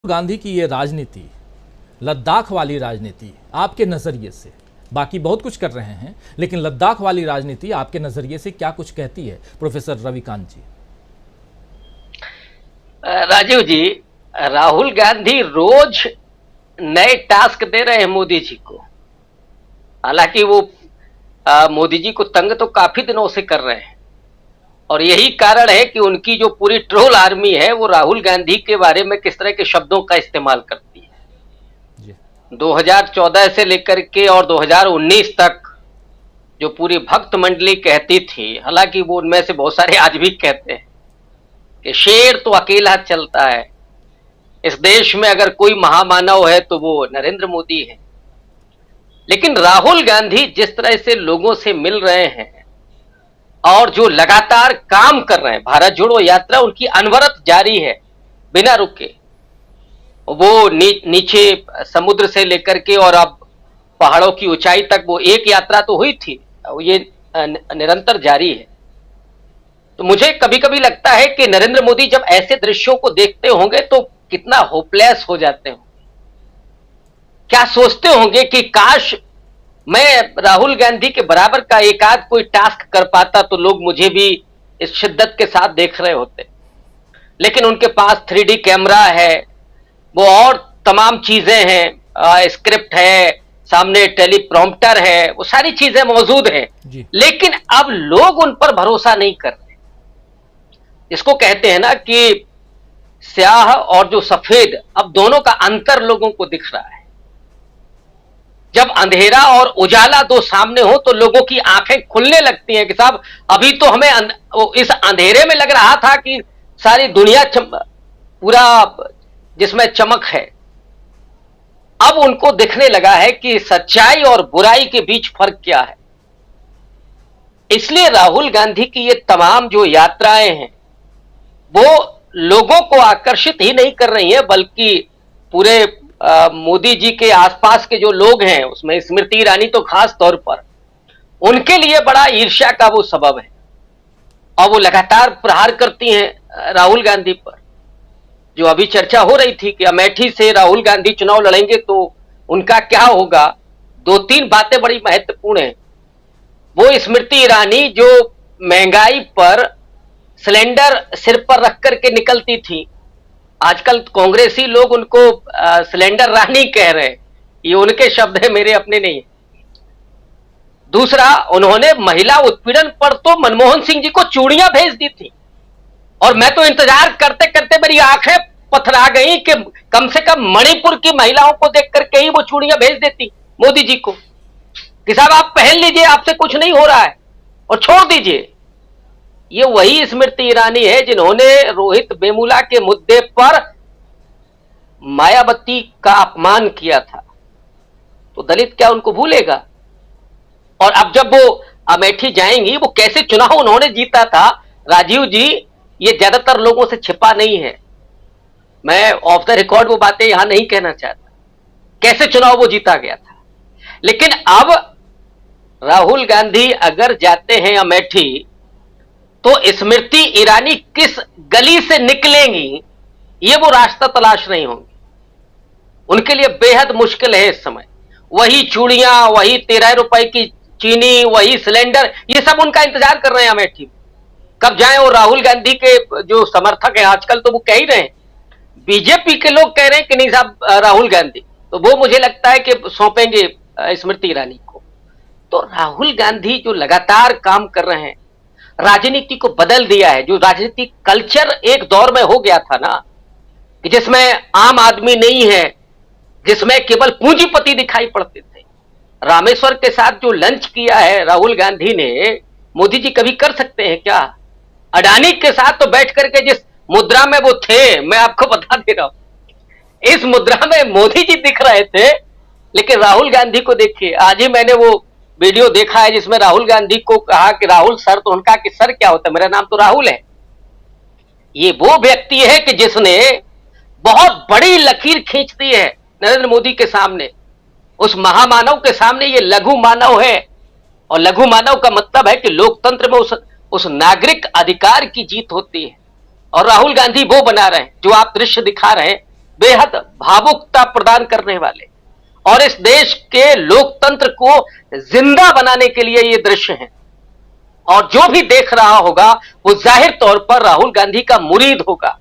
गांधी की ये राजनीति, लद्दाख वाली राजनीति, आपके नजरिए से, बाकी बहुत कुछ कर रहे हैं लेकिन लद्दाख वाली राजनीति आपके नजरिए से क्या कुछ कहती है प्रोफेसर रविकांत जी? राजीव जी, राहुल गांधी रोज नए टास्क दे रहे हैं मोदी जी को। हालांकि वो मोदी जी को तंग तो काफी दिनों से कर रहे हैं और यही कारण है कि उनकी जो पूरी ट्रोल आर्मी है वो राहुल गांधी के बारे में किस तरह के शब्दों का इस्तेमाल करती है। 2014 से लेकर के और 2019 तक जो पूरी भक्त मंडली कहती थी, हालांकि वो उनमें से बहुत सारे आज भी कहते हैं कि शेर तो अकेला चलता है, इस देश में अगर कोई महामानव है तो वो नरेंद्र मोदी है। लेकिन राहुल गांधी जिस तरह से लोगों से मिल रहे हैं और जो लगातार काम कर रहे हैं, भारत जोड़ो यात्रा उनकी अनवरत जारी है बिना रुके। वो नीचे समुद्र से लेकर के और अब पहाड़ों की ऊंचाई तक वो एक यात्रा तो हुई थी, ये निरंतर जारी है। तो मुझे कभी कभी लगता है कि नरेंद्र मोदी जब ऐसे दृश्यों को देखते होंगे तो कितना होपलेस हो जाते होंगे, क्या सोचते होंगे कि काश मैं राहुल गांधी के बराबर का एक आध कोई टास्क कर पाता तो लोग मुझे भी इस शिद्दत के साथ देख रहे होते। लेकिन उनके पास 3D कैमरा है, वो और तमाम चीजें हैं, स्क्रिप्ट है, सामने टेलीप्रॉम्प्टर है, वो सारी चीजें मौजूद हैं, लेकिन अब लोग उन पर भरोसा नहीं कर रहे। इसको कहते हैं ना कि स्याह और जो सफेद, अब दोनों का अंतर लोगों को दिख रहा है। जब अंधेरा और उजाला दो सामने हो तो लोगों की आंखें खुलने लगती हैं कि साहब अभी तो हमें इस अंधेरे में लग रहा था कि सारी दुनिया पूरा जिसमें चमक है, अब उनको दिखने लगा है कि सच्चाई और बुराई के बीच फर्क क्या है। इसलिए राहुल गांधी की ये तमाम जो यात्राएं हैं वो लोगों को आकर्षित ही नहीं कर रही है, बल्कि पूरे मोदी जी के आसपास के जो लोग हैं, उसमें स्मृति ईरानी तो खास तौर पर, उनके लिए बड़ा ईर्ष्या का वो सबब है और वो लगातार प्रहार करती हैं राहुल गांधी पर। जो अभी चर्चा हो रही थी कि अमेठी से राहुल गांधी चुनाव लड़ेंगे तो उनका क्या होगा, दो तीन बातें बड़ी महत्वपूर्ण हैं। वो स्मृति ईरानी जो महंगाई पर सिलेंडर सिर पर रख करके निकलती थी, आजकल कांग्रेसी लोग उनको सिलेंडर रानी कह रहे हैं, ये उनके शब्द है, मेरे अपने नहीं है। दूसरा, उन्होंने महिला उत्पीड़न पर तो मनमोहन सिंह जी को चूड़ियां भेज दी थी और मैं तो इंतजार करते करते मेरी आंखें पथरा गई कि कम से कम मणिपुर की महिलाओं को देख करके ही वो चूड़ियां भेज देती मोदी जी को कि साहब आप पहन लीजिए, आपसे कुछ नहीं हो रहा है और छोड़ दीजिए। ये वही स्मृति ईरानी है जिन्होंने रोहित वेमुला के मुद्दे पर मायावती का अपमान किया था, तो दलित क्या उनको भूलेगा। और अब जब वो अमेठी जाएंगी, वो कैसे चुनाव उन्होंने जीता था राजीव जी, ये ज्यादातर लोगों से छिपा नहीं है। मैं ऑफ द रिकॉर्ड वो बातें यहां नहीं कहना चाहता, कैसे चुनाव वो जीता गया था। लेकिन अब राहुल गांधी अगर जाते हैं अमेठी तो स्मृति ईरानी किस गली से निकलेंगी, ये वो रास्ता तलाश नहीं होंगी। उनके लिए बेहद मुश्किल है इस समय। वही चूड़ियां, वही 13 रुपए की चीनी, वही सिलेंडर, ये सब उनका इंतजार कर रहे हैं अमेठी में कब जाएं। और राहुल गांधी के जो समर्थक हैं आजकल तो वो कह ही रहे हैं, बीजेपी के लोग कह रहे हैं कि नहीं साहब राहुल गांधी, तो वो मुझे लगता है कि सौंपेंगे स्मृति ईरानी को। तो राहुल गांधी जो लगातार काम कर रहे हैं, राजनीति को बदल दिया है। जो राजनीतिक कल्चर एक दौर में हो गया था ना, कि जिसमें आम आदमी नहीं है, जिसमें केवल पूंजीपति दिखाई पड़ते थे। रामेश्वर के साथ जो लंच किया है राहुल गांधी ने, मोदी जी कभी कर सकते हैं क्या? अडानी के साथ तो बैठ करके जिस मुद्रा में वो थे, मैं आपको बता दे रहा हूं, इस मुद्रा में मोदी जी दिख रहे थे। लेकिन राहुल गांधी को देखिए, आज ही मैंने वो वीडियो देखा है जिसमें राहुल गांधी को कहा कि राहुल सर, तो उनका कि सर क्या होता है, मेरा नाम तो राहुल है। ये वो व्यक्ति है कि जिसने बहुत बड़ी लकीर खींच दी है नरेंद्र मोदी के सामने। उस महामानव के सामने ये लघु मानव है, और लघु मानव का मतलब है कि लोकतंत्र में उस नागरिक अधिकार की जीत होती है। और राहुल गांधी वो बना रहे हैं, जो आप दृश्य दिखा रहे हैं बेहद भावुकता प्रदान करने वाले और इस देश के लोकतंत्र को जिंदा बनाने के लिए ये दृश्य हैं। और जो भी देख रहा होगा वो जाहिर तौर पर राहुल गांधी का मुरीद होगा,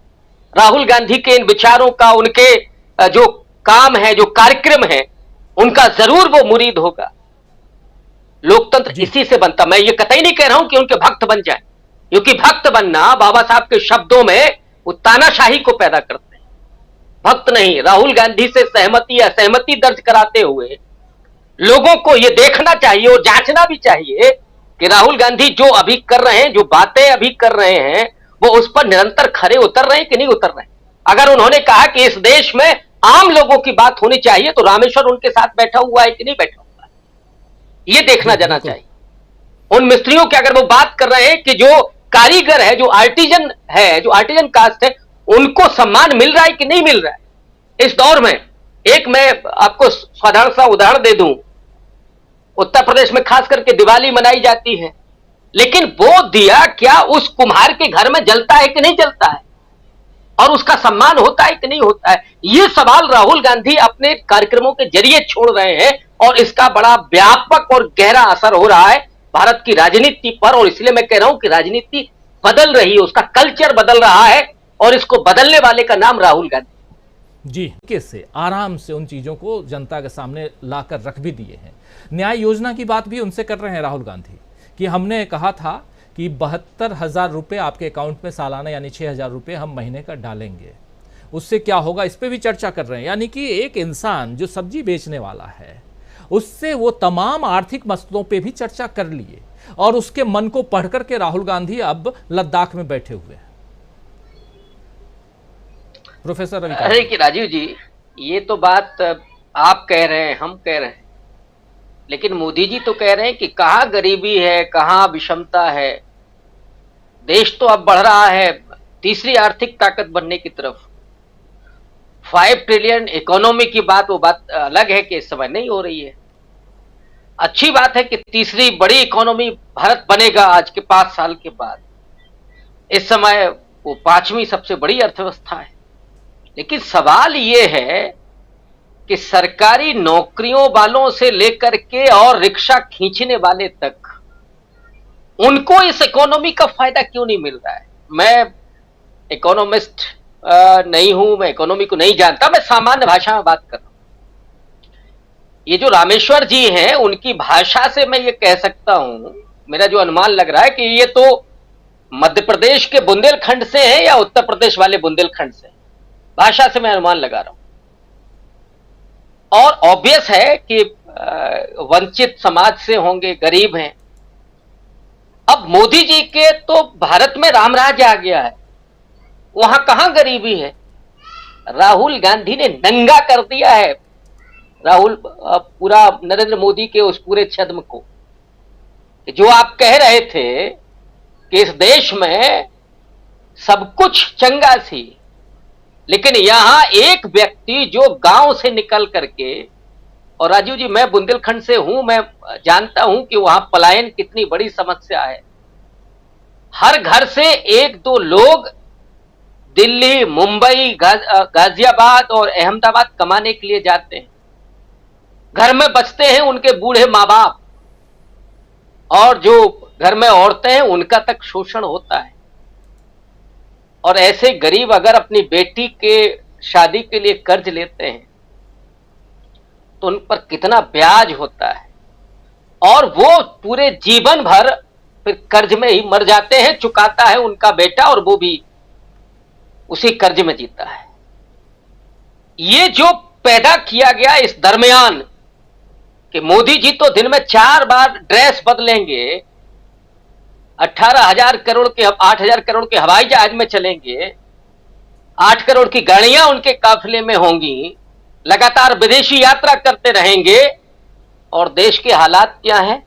राहुल गांधी के इन विचारों का, उनके जो काम है, जो कार्यक्रम है, उनका जरूर वो मुरीद होगा। लोकतंत्र इसी से बनता। मैं ये कतई नहीं कह रहा हूं कि उनके भक्त बन जाए, क्योंकि भक्त बनना बाबा साहब के शब्दों में वो तानाशाही को पैदा करते हैं। भक्त नहीं, राहुल गांधी से सहमति या असहमति दर्ज कराते हुए लोगों को यह देखना चाहिए और जांचना भी चाहिए कि राहुल गांधी जो अभी कर रहे हैं, जो बातें अभी कर रहे हैं, वो उस पर निरंतर खरे उतर रहे हैं कि नहीं उतर रहे हैं। अगर उन्होंने कहा कि इस देश में आम लोगों की बात होनी चाहिए, तो रामेश्वर उनके साथ बैठा हुआ है कि नहीं बैठा हुआ है, यह देखना जाना चाहिए। उन मिस्त्रियों की अगर वो बात कर रहे हैं कि जो कारीगर है, जो आर्टिजन है, जो आर्टिजन कास्ट है, उनको सम्मान मिल रहा है कि नहीं मिल रहा है इस दौर में। एक मैं आपको साधारण सा उदाहरण दे दूं, उत्तर प्रदेश में खास करके दिवाली मनाई जाती है, लेकिन वो दिया क्या उस कुम्हार के घर में जलता है कि नहीं जलता है, और उसका सम्मान होता है कि नहीं होता है। ये सवाल राहुल गांधी अपने कार्यक्रमों के जरिए छोड़ रहे हैं और इसका बड़ा व्यापक और गहरा असर हो रहा है भारत की राजनीति पर। और इसलिए मैं कह रहा हूं कि राजनीति बदल रही है, उसका कल्चर बदल रहा है, और इसको बदलने वाले का नाम राहुल गांधी। जी, कैसे आराम से उन चीजों को जनता के सामने लाकर रख भी दिए हैं। न्याय योजना की बात भी उनसे कर रहे हैं राहुल गांधी कि हमने कहा था कि 72,000 रुपये आपके अकाउंट में सालाना यानी 6,000 रुपये हम महीने का डालेंगे, उससे क्या होगा इस पर भी चर्चा कर रहे हैं। यानी कि एक इंसान जो सब्जी बेचने वाला है, उससे वो तमाम आर्थिक मसलों पे भी चर्चा कर लिए, और उसके मन को पढ़ करके राहुल गांधी अब लद्दाख में बैठे हुए हैं। प्रोफेसर रवि, अरे कि राजीव जी, ये तो बात आप कह रहे हैं, हम कह रहे हैं, लेकिन मोदी जी तो कह रहे हैं कि कहां गरीबी है, कहां विषमता है। देश तो अब बढ़ रहा है तीसरी आर्थिक ताकत बनने की तरफ। 5 ट्रिलियन इकोनॉमी की बात, वो बात अलग है कि इस समय नहीं हो रही है। अच्छी बात है कि तीसरी बड़ी इकोनॉमी भारत बनेगा आज के 5 साल के बाद। इस समय वो 5वीं सबसे बड़ी अर्थव्यवस्था है। लेकिन सवाल ये है कि सरकारी नौकरियों वालों से लेकर के और रिक्शा खींचने वाले तक, उनको इस इकोनॉमी का फायदा क्यों नहीं मिल रहा है। मैं इकोनॉमिस्ट नहीं हूं, मैं इकोनॉमी को नहीं जानता, मैं सामान्य भाषा में बात कर रहा हूं। ये जो रामेश्वर जी हैं, उनकी भाषा से मैं ये कह सकता हूं, मेरा जो अनुमान लग रहा है कि ये तो मध्य प्रदेश के बुंदेलखंड से है या उत्तर प्रदेश वाले बुंदेलखंड से, भाषा से मैं अनुमान लगा रहा हूं। और ऑब्वियस है कि वंचित समाज से होंगे, गरीब हैं। अब मोदी जी के तो भारत में रामराज आ गया है, वहां कहां गरीबी है। राहुल गांधी ने नंगा कर दिया है पूरा नरेंद्र मोदी के उस पूरे छद्म को। जो आप कह रहे थे कि इस देश में सब कुछ चंगा सी, लेकिन यहां एक व्यक्ति जो गांव से निकल करके, और राजीव जी मैं बुंदेलखंड से हूं, मैं जानता हूं कि वहां पलायन कितनी बड़ी समस्या है। हर घर से 1-2 लोग दिल्ली, मुंबई, गाजियाबाद और अहमदाबाद कमाने के लिए जाते हैं। घर में बचते हैं उनके बूढ़े माँ बाप, और जो घर में औरतें हैं उनका तक शोषण होता है। और ऐसे गरीब अगर अपनी बेटी के शादी के लिए कर्ज लेते हैं तो उन पर कितना ब्याज होता है, और वो पूरे जीवन भर फिर कर्ज में ही मर जाते हैं। चुकाता है उनका बेटा, और वो भी उसी कर्ज में जीता है। ये जो पैदा किया गया इस दरमियान कि मोदी जी तो दिन में 4 बार ड्रेस बदलेंगे, 18,000 करोड़ के 8,000 करोड़ के हवाई जहाज में चलेंगे, 8 करोड़ की गाड़ियां उनके काफिले में होंगी, लगातार विदेशी यात्रा करते रहेंगे, और देश के हालात क्या हैं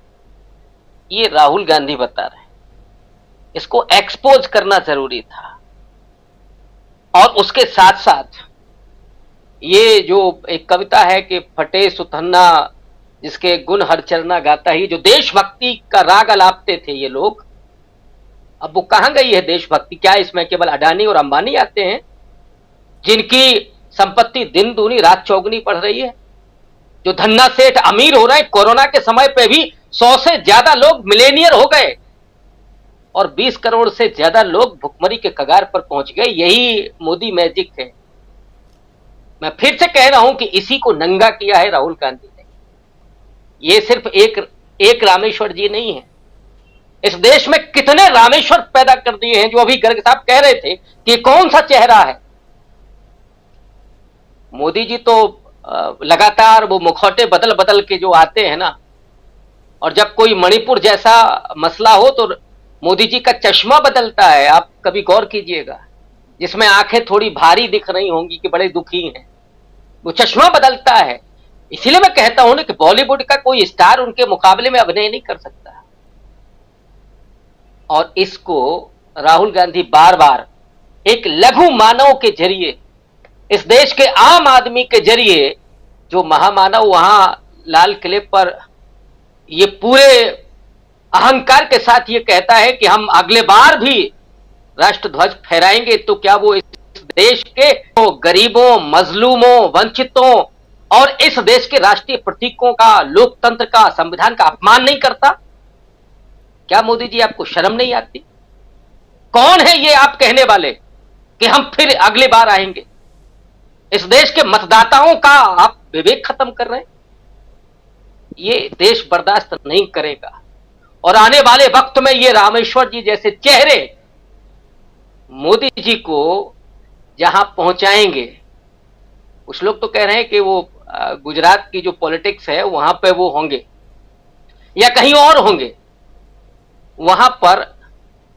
ये राहुल गांधी बता रहे हैं। इसको एक्सपोज करना जरूरी था। और उसके साथ साथ ये जो एक कविता है कि फटे सुथन्ना जिसके गुण हर चरना गाता ही, जो देशभक्ति का राग अलापते थे ये लोग, अब वो कहां गई है देशभक्ति। क्या इसमें केवल अडानी और अंबानी आते हैं जिनकी संपत्ति दिन दूनी रात चौगुनी बढ़ रही है, जो धन्ना सेठ अमीर हो रहे हैं। कोरोना के समय पे भी 100 से ज्यादा लोग मिलेनियर हो गए और 20 करोड़ से ज्यादा लोग भुखमरी के कगार पर पहुंच गए। यही मोदी मैजिक है। मैं फिर से कह रहा हूं कि इसी को नंगा किया है राहुल गांधी ने। ये सिर्फ एक रामेश्वर जी नहीं है। इस देश में कितने रामेश्वर पैदा कर दिए हैं, जो अभी गर्ग साहब कह रहे थे कि कौन सा चेहरा है। मोदी जी तो लगातार वो मुखौटे बदल बदल के जो आते हैं ना, और जब कोई मणिपुर जैसा मसला हो तो मोदी जी का चश्मा बदलता है। आप कभी गौर कीजिएगा, जिसमें आंखें थोड़ी भारी दिख रही होंगी कि बड़े दुखी हैं, वो चश्मा बदलता है। इसीलिए मैं कहता हूं ना कि बॉलीवुड का कोई स्टार उनके मुकाबले में अभिनय नहीं कर सकता। और इसको राहुल गांधी बार बार एक लघु मानव के जरिए, इस देश के आम आदमी के जरिए, जो महामानव वहां लाल किले पर ये पूरे अहंकार के साथ ये कहता है कि हम अगले बार भी राष्ट्रध्वज फहराएंगे, तो क्या वो इस देश के गरीबों, मजलूमों, वंचितों और इस देश के राष्ट्रीय प्रतीकों का, लोकतंत्र का, संविधान का अपमान नहीं करता? क्या मोदी जी आपको शर्म नहीं आती? कौन है ये आप कहने वाले कि हम फिर अगली बार आएंगे? इस देश के मतदाताओं का आप विवेक खत्म कर रहे हैं। ये देश बर्दाश्त नहीं करेगा और आने वाले वक्त में ये रामेश्वर जी जैसे चेहरे मोदी जी को जहां पहुंचाएंगे। कुछ लोग तो कह रहे हैं कि वो गुजरात की जो पॉलिटिक्स है वहां पे वो होंगे या कहीं और होंगे, वहां पर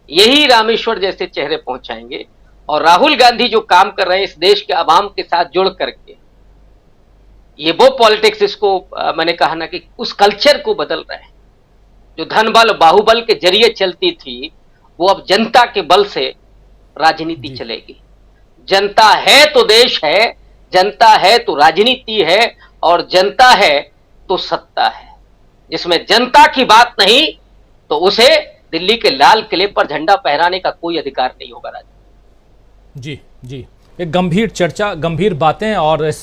यही रामेश्वर जैसे चेहरे पहुंचाएंगे। और राहुल गांधी जो काम कर रहे हैं इस देश के आवाम के साथ जुड़ करके, ये वो पॉलिटिक्स, इसको मैंने कहा ना कि उस कल्चर को बदल रहे हैं। जो धन बल बाहुबल के जरिए चलती थी, वो अब जनता के बल से राजनीति चलेगी। जनता है तो देश है, जनता है तो राजनीति है, और जनता है तो सत्ता है। जिसमें जनता की बात नहीं तो उसे दिल्ली के लाल किले पर झंडा फहराने का कोई अधिकार नहीं होगा। जी जी, एक गंभीर चर्चा, गंभीर बातें, और इस